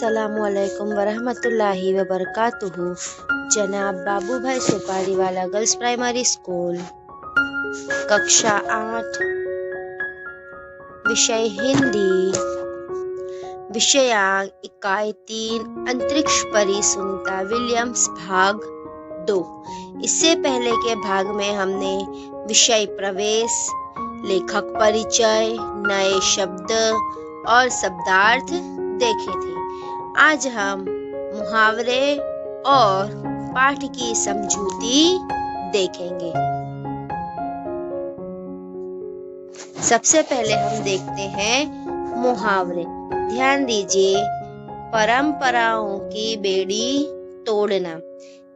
अस्सलामुअलैकुम वरहमतुल्लाहि वबरकातुहू। जनाब बाबूभाई सुपारीवाला गर्ल्स प्राइमरी स्कूल, कक्षा 8, विषय हिंदी, विषयांक इकाई 3, अंतरिक्ष परी सुनीता विलियम्स, भाग 2। इससे पहले के भाग में हमने विषय प्रवेश, लेखक परिचय, नए शब्द और शब्दार्थ देखे थे। आज हम मुहावरे और पाठ की समझूती देखेंगे। सबसे पहले हम देखते हैं मुहावरे। ध्यान दीजिए, परंपराओं की बेड़ी तोड़ना,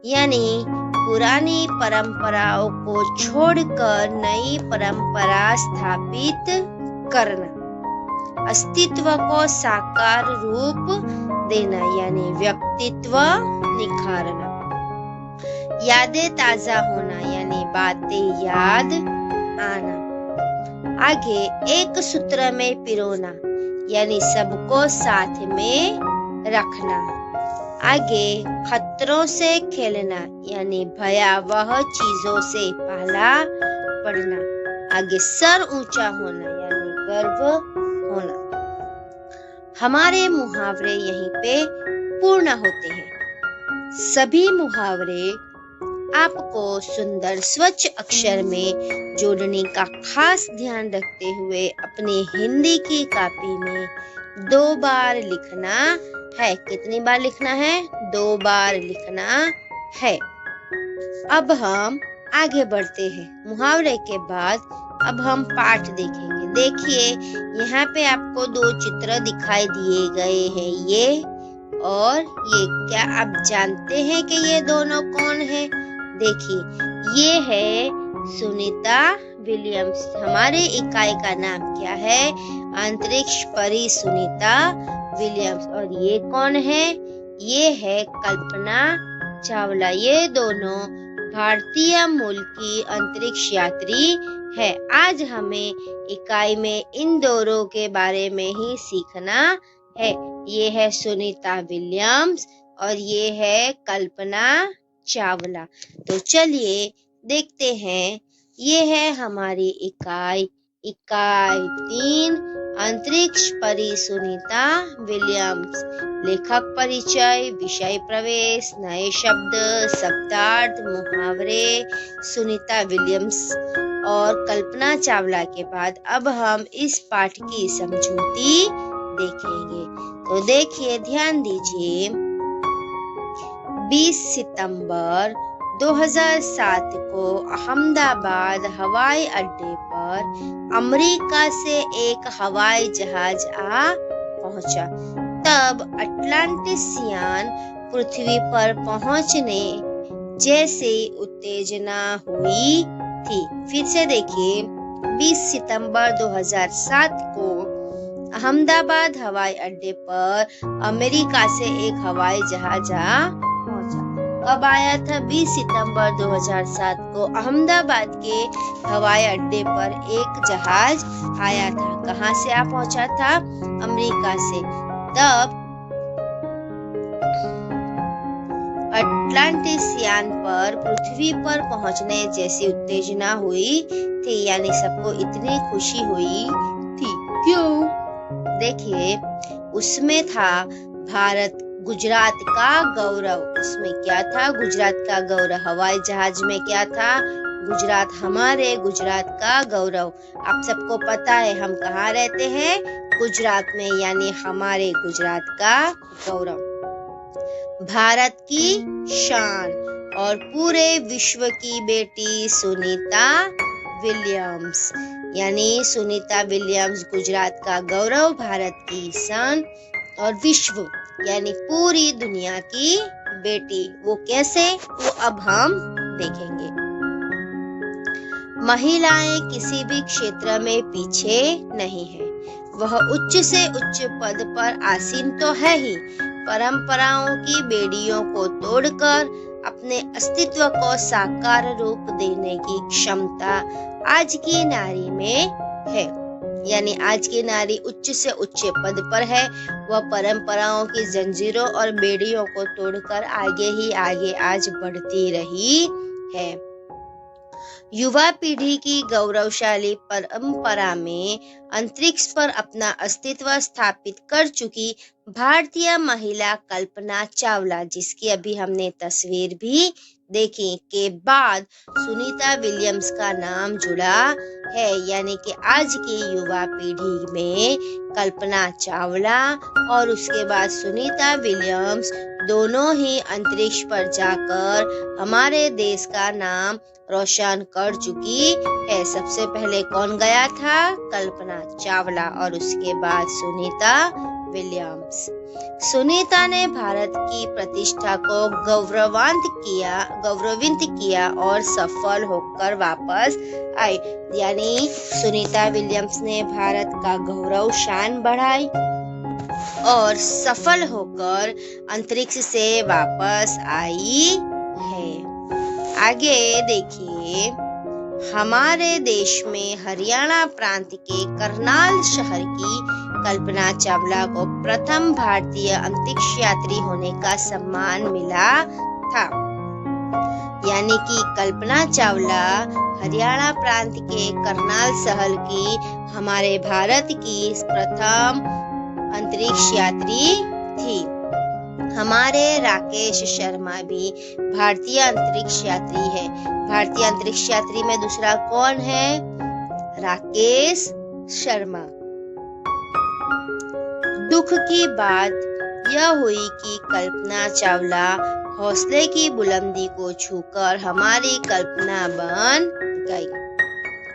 यानी पुरानी परंपराओं को छोड़कर नई परंपरा स्थापित करना। अस्तित्व को साकार रूप देना, यानी व्यक्तित्व निखारना। यादें ताजा होना, यानी बातें याद आना। आगे एक सूत्र में पिरोना, यानी सबको साथ में रखना। आगे खतरों से खेलना, यानी भयावह चीजों से पहला पड़ना। आगे सर ऊंचा होना, यानी गर्व होना। हमारे मुहावरे यहीं पे पूर्ण होते हैं। सभी मुहावरे आपको सुंदर स्वच्छ अक्षर में जोड़ने का खास ध्यान रखते हुए अपनी हिंदी की कॉपी में 2 बार लिखना है। कितनी बार लिखना है? 2 बार लिखना है। अब हम आगे बढ़ते हैं। मुहावरे के बाद अब हम पाठ देखेंगे। देखिए, यहाँ पे आपको 2 चित्र दिखाई दिए गए हैं, ये और ये। क्या आप जानते हैं कि ये दोनों कौन है? देखिए, ये है सुनीता विलियम्स। हमारे इकाई का नाम क्या है? अंतरिक्ष परी सुनीता विलियम्स। और ये कौन है? ये है कल्पना चावला। ये दोनों भारतीय मूल की अंतरिक्ष यात्री है। आज हमें इकाई में इन दोनों के बारे में ही सीखना है। ये है सुनीता विलियम्स और ये है कल्पना चावला। तो चलिए देखते हैं। ये है हमारी इकाई 3, अंतरिक्ष परी सुनीता विलियम्स। लेखक परिचय, विषय प्रवेश, नए शब्द, शब्दार्थ, मुहावरे, सुनीता विलियम्स और कल्पना चावला के बाद अब हम इस पाठ की समझूती देखेंगे। तो देखिए, ध्यान दीजिए। 20 सितंबर 2007 को अहमदाबाद हवाई अड्डे पर अमेरिका से एक हवाई जहाज आ पहुंचा। तब अटलांटिसियन पृथ्वी पर पहुंचने जैसी उत्तेजना हुई थी। फिर से देखिए, 20 सितंबर 2007 को अहमदाबाद हवाई अड्डे पर अमेरिका से एक हवाई जहाज आ पहुंचा। कब आया था? 20 सितंबर 2007 को अहमदाबाद के हवाई अड्डे पर एक जहाज आया था। कहाँ से आ पहुंचा था? अमेरिका से। तब अटलांटिसियन पर पृथ्वी पर पहुंचने जैसी उत्तेजना हुई थी, यानी सबको इतनी खुशी हुई थी। क्यों? देखिए, उसमें था भारत गुजरात का गौरव। उसमें क्या था? गुजरात का गौरव। हवाई जहाज में क्या था? गुजरात, हमारे गुजरात का गौरव। आप सबको पता है हम कहाँ रहते हैं? गुजरात में, यानी हमारे गुजरात का गौरव, भारत की शान और पूरे विश्व की बेटी सुनीता विलियम्स, यानी सुनीता विलियम्स गुजरात का गौरव, भारत की शान और विश्व यानी पूरी दुनिया की बेटी। वो कैसे? वो अब हम देखेंगे। महिलाएं किसी भी क्षेत्र में पीछे नहीं है। वह उच्च से उच्च पद पर आसीन तो है ही, परंपराओं की बेड़ियों को तोड़कर अपने अस्तित्व को साकार रूप देने की क्षमता आज की नारी में है। यानी आज की नारी उच्च से उच्च पद पर है। वह परंपराओं की जंजीरों और बेड़ियों को तोड़कर आगे ही आगे आज बढ़ती रही है। युवा पीढ़ी की गौरवशाली परंपरा में अंतरिक्ष पर अपना अस्तित्व स्थापित कर चुकी भारतीय महिला कल्पना चावला, जिसकी अभी हमने तस्वीर भी देखी, के बाद सुनीता विलियम्स का नाम जुड़ा है। यानी कि आज की युवा पीढ़ी में कल्पना चावला और उसके बाद सुनीता विलियम्स दोनों ही अंतरिक्ष पर जाकर हमारे देश का नाम रोशन कर चुकी है। सबसे पहले कौन गया था? कल्पना चावला और उसके बाद सुनीता विलियम्स। सुनीता ने भारत की प्रतिष्ठा को गौरवान्वित किया और सफल होकर वापस आई। यानी सुनीता विलियम्स ने भारत का गौरव शान बढ़ाई और सफल होकर अंतरिक्ष से वापस आई है। आगे देखिए, हमारे देश में हरियाणा प्रांत के करनाल शहर की कल्पना चावला को प्रथम भारतीय अंतरिक्ष यात्री होने का सम्मान मिला था। यानी कि कल्पना चावला हरियाणा प्रांत के करनाल शहर की हमारे भारत की प्रथम अंतरिक्ष यात्री थी। हमारे राकेश शर्मा भी भारतीय अंतरिक्ष यात्री है। भारतीय अंतरिक्ष यात्री में दूसरा कौन है? राकेश शर्मा। दुख की बात यह हुई कि कल्पना चावला हौसले की बुलंदी को छूकर हमारी कल्पना बन गई।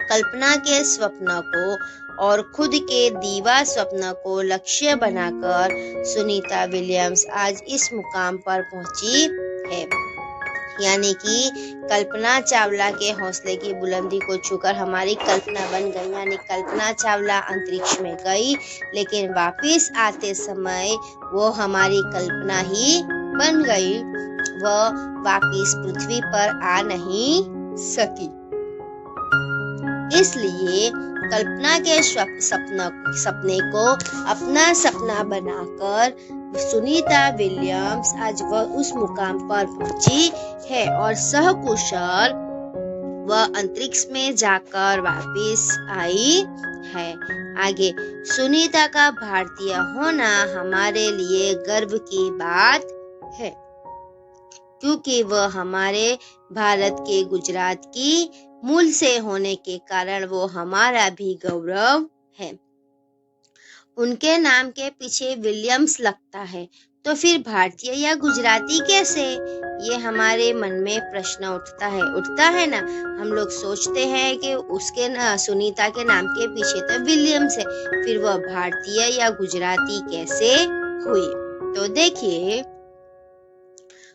कल्पना के स्वप्न को और खुद के दीवा स्वप्न को लक्ष्य बनाकर सुनीता विलियम्स आज इस मुकाम पर पहुंची है। यानी कि कल्पना चावला के हौसले की बुलंदी को छूकर हमारी कल्पना बन गई। यानी कल्पना चावला अंतरिक्ष में गई, लेकिन वापस आते समय वो हमारी कल्पना ही बन गई। वह वापस पृथ्वी पर आ नहीं सकी। इसलिए कल्पना के सपने को अपना सपना बनाकर सुनीता विलियम्स आज वह उस मुकाम पर पहुंची है और सहकुशल वह अंतरिक्ष में जाकर वापस आई है। आगे, सुनीता का भारतीय होना हमारे लिए गर्व की बात है, क्योंकि वह हमारे भारत के गुजरात की मूल से होने के कारण वो हमारा भी गौरव है। उनके नाम के पीछे विलियम्स लगता है, तो फिर भारतीय या गुजराती कैसे? ये हमारे मन में प्रश्न उठता है ना। हम लोग सोचते हैं कि उसके सुनीता के नाम के पीछे तो विलियम्स है, फिर वह भारतीय या गुजराती कैसे हुई? तो देखिए,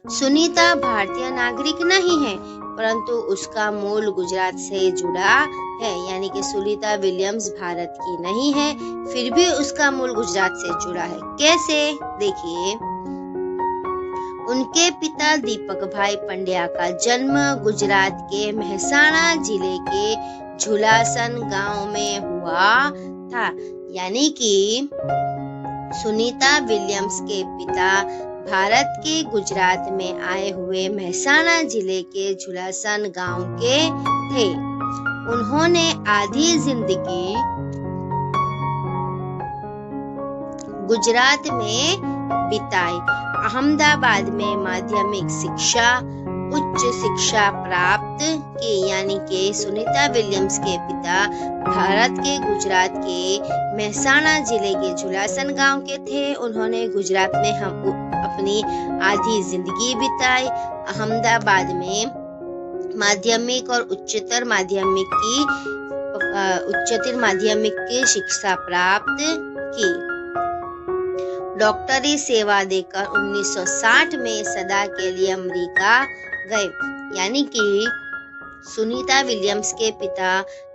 सुनीता भारतीय नागरिक नहीं है, परंतु उसका मूल गुजरात से जुड़ा है। यानी कि सुनीता विलियम्स भारत की नहीं है, फिर भी उसका मूल गुजरात से जुड़ा है। कैसे? देखिए, उनके पिता दीपक भाई पंड्या का जन्म गुजरात के मेहसाणा जिले के झुलासन गांव में हुआ था। यानी कि सुनीता विलियम्स के पिता भारत के गुजरात में आए हुए मेहसाणा जिले के झुलासन गांव के थे। उन्होंने आधी जिंदगी गुजरात में बिताई। अहमदाबाद में माध्यमिक शिक्षा, उच्च शिक्षा प्राप्त की। यानी कि सुनीता विलियम्स के पिता भारत के गुजरात के मेहसाणा जिले के झुलासन गांव के थे। उन्होंने गुजरात में अपनी आधी जिंदगी बिताई। अहमदाबाद में माध्यमिक और उच्चतर माध्यमिक की शिक्षा प्राप्त की। डॉक्टरी सेवा देकर 1960 में सदा के लिए अमेरिका गए। यानी कि सुनीता विलियम्स के पिता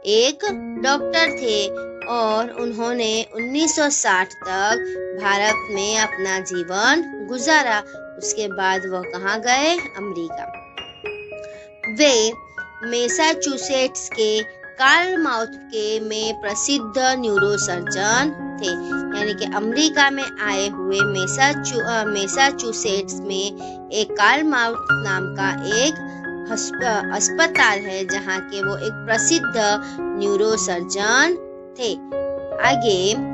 एक डॉक्टर थे और उन्होंने 1960 तक भारत में अपना जीवन गुजारा। उसके बाद वह कहाँ गए? अमेरिका। वे मैसाचुसेट्स के कार्ल माउथ के में प्रसिद्ध न्यूरोसर्जन थे। यानी कि अमेरिका में आए हुए मैसाचुसेट्स में एक कार्ल माउथ नाम का एक अस्पताल है जहाँ के वो एक प्रसिद्ध न्यूरोसर्जन थे। आगे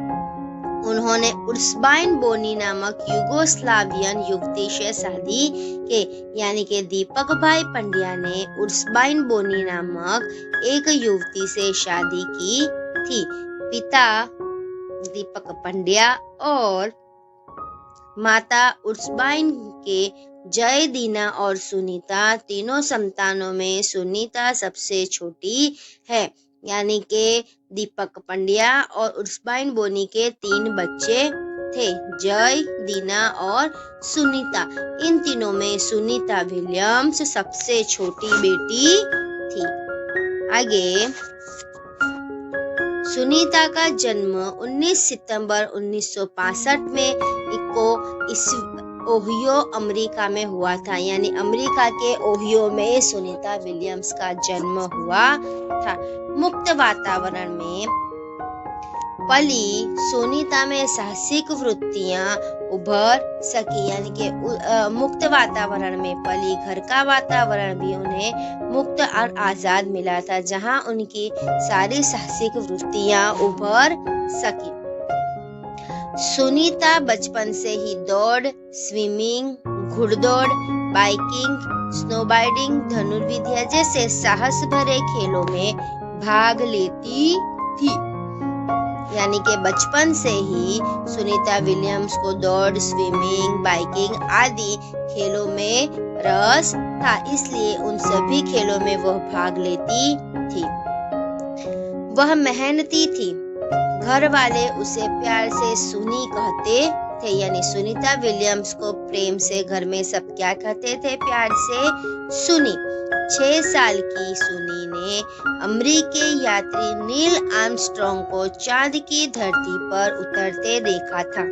उन्होंने उर्सबाइन बोनी नामक युगोस्लावियन युवती से शादी की। यानी कि दीपक भाई पंड्या ने उर्सबाइन बोनी नामक एक युवती से शादी की थी। पिता दीपक पंड्या और माता उर्सबाइन के जय, दीना और सुनीता तीनों संतानों में सुनीता सबसे छोटी है। यानी कि दीपक पंड्या और उर्सबाइन बोनी के 3 बच्चे थे, जय, दीना और सुनीता। इन तीनों में सुनीता विलियम्स सबसे छोटी बेटी थी। आगे सुनीता का जन्म 19 सितंबर 1965 में ओहियो अमेरिका में हुआ था। यानी अमेरिका के ओहियो में सुनीता विलियम्स का जन्म हुआ था। मुक्त वातावरण में पली सुनीता में साहसिक वृत्तियां उभर सकी। यानी कि मुक्त वातावरण में पली, घर का वातावरण भी उन्हें मुक्त और आजाद मिला था, जहां उनकी सारी साहसिक वृत्तियां उभर सकी। सुनीता बचपन से ही दौड़, स्विमिंग, घुड़दौड़, बाइकिंग, स्नोबोर्डिंग, धनुर्विद्या जैसे साहस भरे खेलों में भाग लेती थी। यानी कि बचपन से ही सुनीता विलियम्स को दौड़, स्विमिंग, बाइकिंग आदि खेलों में रस था, इसलिए उन सभी खेलों में वह भाग लेती थी। वह मेहनती थी। घर वाले उसे प्यार से सुनी कहते थे। यानी सुनीता विलियम्स को प्रेम से घर में सब क्या कहते थे? प्यार से सुनी। 6 साल की सुनी ने अमेरिकी यात्री नील आर्मस्ट्रांग को चांद की धरती पर उतरते देखा था।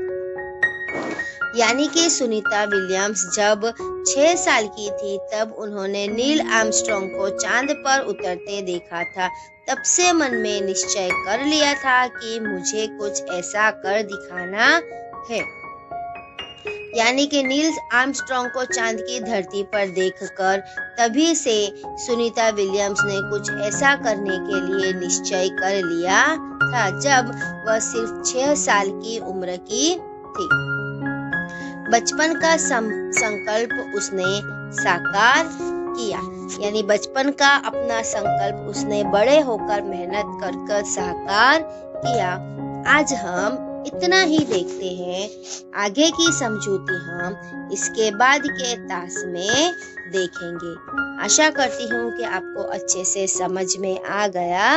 यानी कि सुनीता विलियम्स जब 6 साल की थी तब उन्होंने नील आर्मस्ट्रांग को चांद पर उतरते देखा था। तब से मन में निश्चय कर लिया था कि मुझे कुछ ऐसा कर दिखाना है। यानी कि नील आर्मस्ट्रांग को चांद की धरती पर देखकर तभी से सुनीता विलियम्स ने कुछ ऐसा करने के लिए निश्चय कर लिया था जब वह सिर्फ 6 साल की उम्र की थी। बचपन का संकल्प उसने साकार किया। यानी बचपन का अपना संकल्प उसने बड़े होकर मेहनत कर साकार किया। आज हम इतना ही देखते हैं, आगे की समझौती हम इसके बाद के तास में देखेंगे। आशा करती हूँ कि आपको अच्छे से समझ में आ गया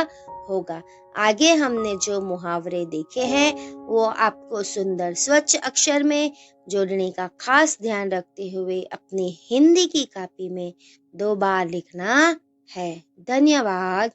होगा। आगे हमने जो मुहावरे देखे हैं वो आपको सुंदर स्वच्छ अक्षर में जोड़ने का खास ध्यान रखते हुए अपनी हिंदी की कॉपी में 2 बार लिखना है। धन्यवाद।